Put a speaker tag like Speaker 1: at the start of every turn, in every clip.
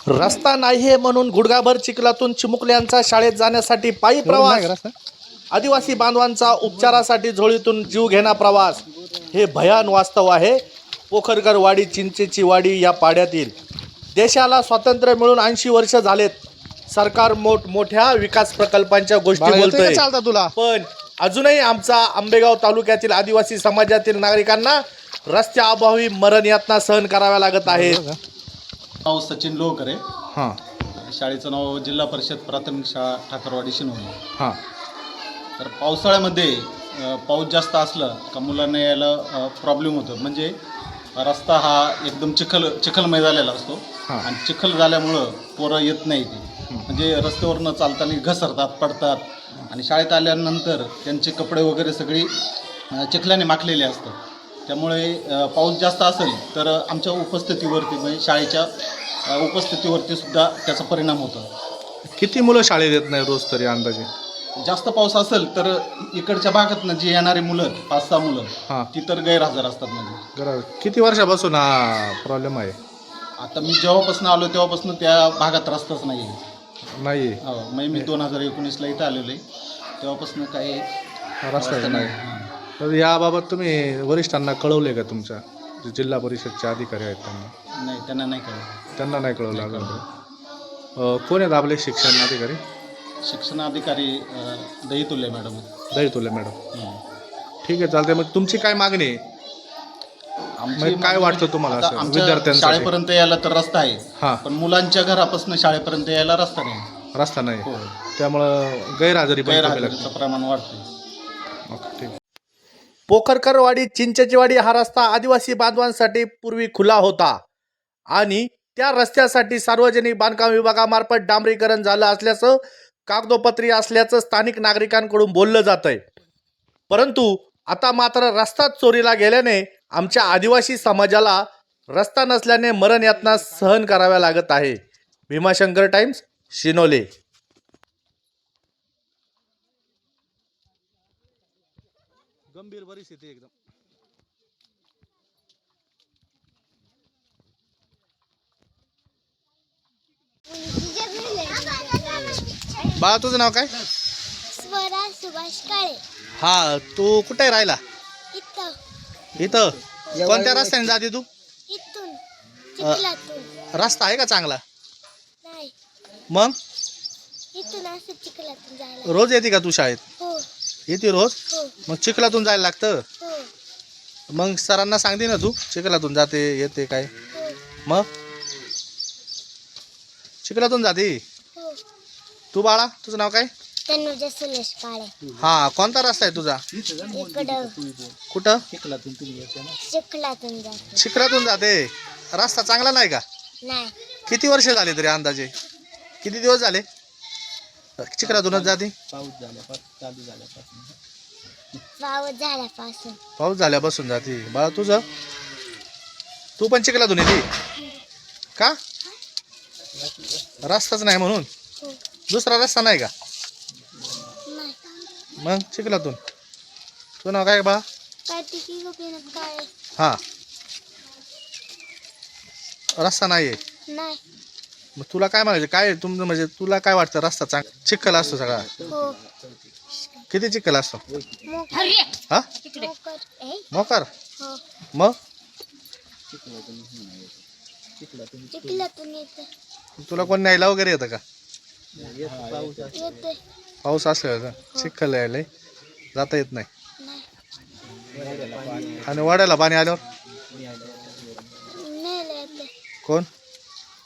Speaker 1: रस्ता नाही म्हणून गुडघाभर चिखलातून चिमुकल्यांचा शाळेत जाण्यासाठी पायी प्रवास, आदिवासी बांधवांचा उपचारासाठी झोळीतून जीव घेणा प्रवास, हे भयान वास्तव आहे पोखरकर वाडी चिंचेची वाडी या पाड्यातील. देशाला स्वातंत्र्य मिळून 80 वर्ष झालेत. सरकार मोठ्या विकास प्रकल्पांच्या गोष्टी बोलतोय, पण अजूनही आमचा आंबेगाव तालुक्यातील आदिवासी समाजातील नागरिकांना रस्त्याअभावी मरण यातना सहन कराव्या लागत आहेत.
Speaker 2: नाव सचिन लोहकरे.
Speaker 1: हां
Speaker 2: शाळेचं नाव जिल्हा परिषद प्राथमिक शाळा ठाकरवाडी शिनोली.
Speaker 1: हां
Speaker 2: तर पावसाळ्यामध्ये पाऊस जास्त असला का मुलांना यायला प्रॉब्लेम होतो. म्हणजे रस्ता हा एकदम चिखलमय झालेला असतो आणि चिखल झाल्यामुळं पोरं येत नाही ते. म्हणजे रस्त्यावरनं चालताना घसरतात, पडतात आणि शाळेत आल्यानंतर त्यांचे कपडे वगैरे सगळी चिखल्याने माखलेले असतात. त्यामुळे पाऊस जास्त असेल तर आमच्या उपस्थितीवरती म्हणजे शाळेच्या उपस्थितीवरती सुद्धा त्याचा परिणाम होतो.
Speaker 1: किती मुलं शाळेत येत नाही रोज तरी अंदाजे?
Speaker 2: जास्त पाऊस असेल तर इकडच्या भागातनं जी येणारी मुलं 5-6 मुलं ती तर गैरहजर असतात. म्हणजे
Speaker 1: किती वर्षापासून हा प्रॉब्लेम आहे?
Speaker 2: आता मी जेव्हापासून आलो तेव्हापासून त्या भागात रस्ताच नाही
Speaker 1: नाही.
Speaker 2: म्हणजे मी 2019ला इथं आलेलो आहे तेव्हापासून काही
Speaker 1: रस्ता नाही. तर याबाबत तुम्ही वरिष्ठांना कळवले का? तुमच्या जे जिल्हा परिषदचे अधिकारी आहेत त्यांना?
Speaker 2: नाही, त्यांना नाही कळवलं.
Speaker 1: त्यांना नाही कळवलं अजून. कोण आहेत आपले शिक्षण अधिकारी?
Speaker 2: शिक्षण अधिकारी दहीतुल्य मॅडम.
Speaker 1: दहीतुल्य मॅडम. ठीक आहे, चालते. मग तुमची काय मागणी आहे? काय वाटतं तुम्हाला?
Speaker 2: विद्यार्थ्यांना शाळेपर्यंत यायला तर रस्ता आहे, पण मुलांच्या घरापासून शाळेपर्यंत यायला रस्ता नाही.
Speaker 1: त्यामुळं गैरहजेरीचं
Speaker 2: प्रमाण वाढते.
Speaker 1: ठीक. पोखरकरवाडी चिंचेचीवाडी हा रस्ता आदिवासी बांधवांसाठी पूर्वी खुला होता आणि त्या रस्त्यासाठी सार्वजनिक बांधकाम विभागामार्फत डांबरीकरण झालं असल्याचं कागदोपत्री असल्याचं स्थानिक नागरिकांकडून बोललं जातंय. परंतु आता मात्र रस्ता चोरीला गेल्याने आमच्या आदिवासी समाजाला रस्ता नसल्याने मरण यातना सहन कराव्या लागत आहे. भीमाशंकर टाइम्स, शिनोले. गंभीर परिस्थिती एकदम. बाळा, तुझं नाव काय?
Speaker 3: स्वरा सुभाष काळे.
Speaker 1: हा, तू कुठे राहिला?
Speaker 3: इथं.
Speaker 1: इथं. कोणत्या रस्त्याने जाते तू?
Speaker 3: इथून चिखलातून.
Speaker 1: रस्ता आहे का चांगला?
Speaker 3: नाही,
Speaker 1: मग
Speaker 3: इथून असं चिखलातून जायला.
Speaker 1: रोज येते का तू शाळेत?
Speaker 3: हो
Speaker 1: येते रोज?
Speaker 3: हो
Speaker 1: मग चिखलातून जायला लागतं?
Speaker 3: हो
Speaker 1: मग सरांना सांगते ना तू चिखलातून जाते येते काय?
Speaker 3: हो
Speaker 1: मग चिखलातून जाते.
Speaker 3: हो.
Speaker 1: तू बाळा, तुझं नाव काय?
Speaker 3: तनुजा सुरेश काळे.
Speaker 1: हा, कोणता रस्ता आहे तुझा?
Speaker 3: इकडं
Speaker 1: कुठं?
Speaker 3: चिखलातून जाते.
Speaker 1: चिखलातून जाते. रस्ता चांगला नाही का?
Speaker 3: नाही,
Speaker 1: किती वर्ष झाले तरी अंदाजे? किती दिवस झाले चिखलातूनच जाते? पाऊस झाल्यापासून जाते. बाळा, तुझं? तू पण चिखलातून येते का? रस्ताच नाही म्हणून?
Speaker 3: हो.
Speaker 1: दुसरा रस्ता नाही का?
Speaker 3: नाही.
Speaker 1: मग चिखलातून. तुझं नाव काय बा?
Speaker 3: कार्तिकी गोपीनाथ काळे.
Speaker 1: हा, रस्ता नाही आहे.
Speaker 3: नाही.
Speaker 1: मग तुला काय म्हणायचं? काय तुमचं म्हणजे तुला काय वाटतं? रस्ता चांगला चिखल असतो सगळा?
Speaker 3: हो.
Speaker 1: किती चिखल असतो? हा,
Speaker 3: मोकर.
Speaker 1: मोकार.
Speaker 3: हो.
Speaker 1: मग
Speaker 3: चिखलातून येते.
Speaker 1: तुला कोण न्यायला वगैरे येतं का?
Speaker 3: येते.
Speaker 1: पाऊस असल्यावर चिखल यायला जाता येत नाही.
Speaker 3: नाही.
Speaker 1: आणि वाड्याला पाणी आल्यावर
Speaker 3: न्यायला येते.
Speaker 1: कोण?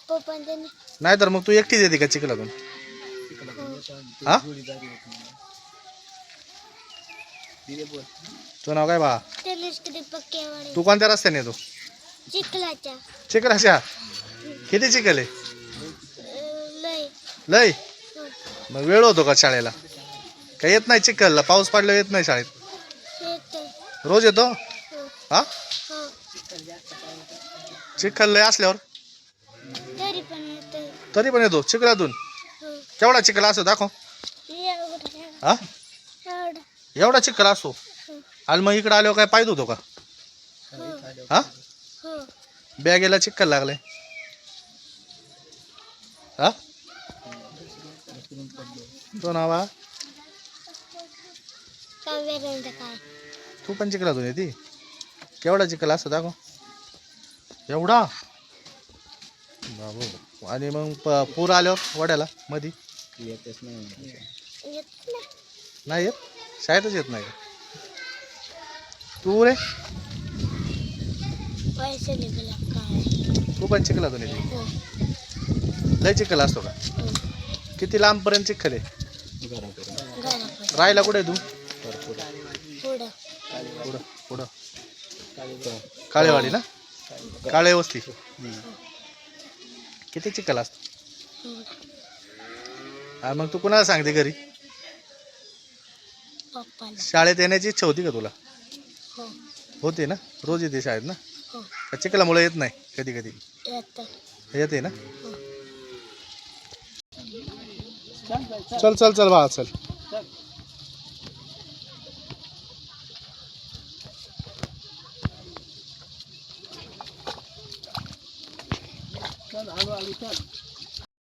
Speaker 3: पप्पा त्यांनी.
Speaker 1: नाही तर मग तू एकटीच येते का चिखलातून? हा, तुझं नाव काय बा?
Speaker 3: पक्केवाडी.
Speaker 1: तू कोणत्या रस्त्याने येतो?
Speaker 3: चिखलाच्या.
Speaker 1: चिखलाच्या. किती चिखल आहे?
Speaker 3: लय.
Speaker 1: लय.
Speaker 3: हो.
Speaker 1: मग वेळ होतो का शाळेला? काही येत नाही चिखलला? पाऊस पडल्यावर येत नाही शाळेत?
Speaker 3: येते.
Speaker 1: रोज येतो?
Speaker 3: हो.
Speaker 1: हा,
Speaker 3: हो.
Speaker 1: चिखल लय असल्यावर
Speaker 3: तरी पण येते.
Speaker 1: तरी पण येतो चिखलातून?
Speaker 3: हो.
Speaker 1: केवढा चिखल असतो दाखव.
Speaker 3: एवढं.
Speaker 1: हा,
Speaker 3: एवढं.
Speaker 1: एवढा चिखल असतो?
Speaker 3: हो.
Speaker 1: आणि मग इकडे आल्यावर काय पाहिजे होतो का?
Speaker 3: हो.
Speaker 1: हा,
Speaker 3: हो.
Speaker 1: बॅगेला चिखल लागले. हा तो नावा
Speaker 3: काव्यानंद काय
Speaker 1: तू पण चिखलातून येते केवढा चिखल असतो दाखव एवढा बाबू आणि मग पूर आल्यावर वड्याला मधी
Speaker 3: येत नाही
Speaker 1: नाही येत शाळेतच येत नाही तू रे
Speaker 3: पैसे निघाला काय
Speaker 1: तू पण चिखलातून येते
Speaker 3: हो
Speaker 1: लय चिखल असतो का
Speaker 3: हो
Speaker 1: किती लांबपर्यंत चिखल आहे
Speaker 3: घराकडे
Speaker 1: राहायला कुठे आहे तू
Speaker 3: पुढं
Speaker 1: पुढं पुढं काळेवाडी ना काळे वस्ती किती चिखल असतो हा मग तू कुणाला सांगते घरी
Speaker 3: पप्पाला
Speaker 1: शाळेत येण्याची इच्छा होती का तुला
Speaker 3: हो
Speaker 1: होते ना रोज येते शाळेत ना
Speaker 3: हो
Speaker 1: का चिखलामुळे येत नाही कधी कधी
Speaker 3: येतं
Speaker 1: येते ना
Speaker 3: हो
Speaker 1: चल चल चल बाळा चल
Speaker 4: चल हळूहळू चल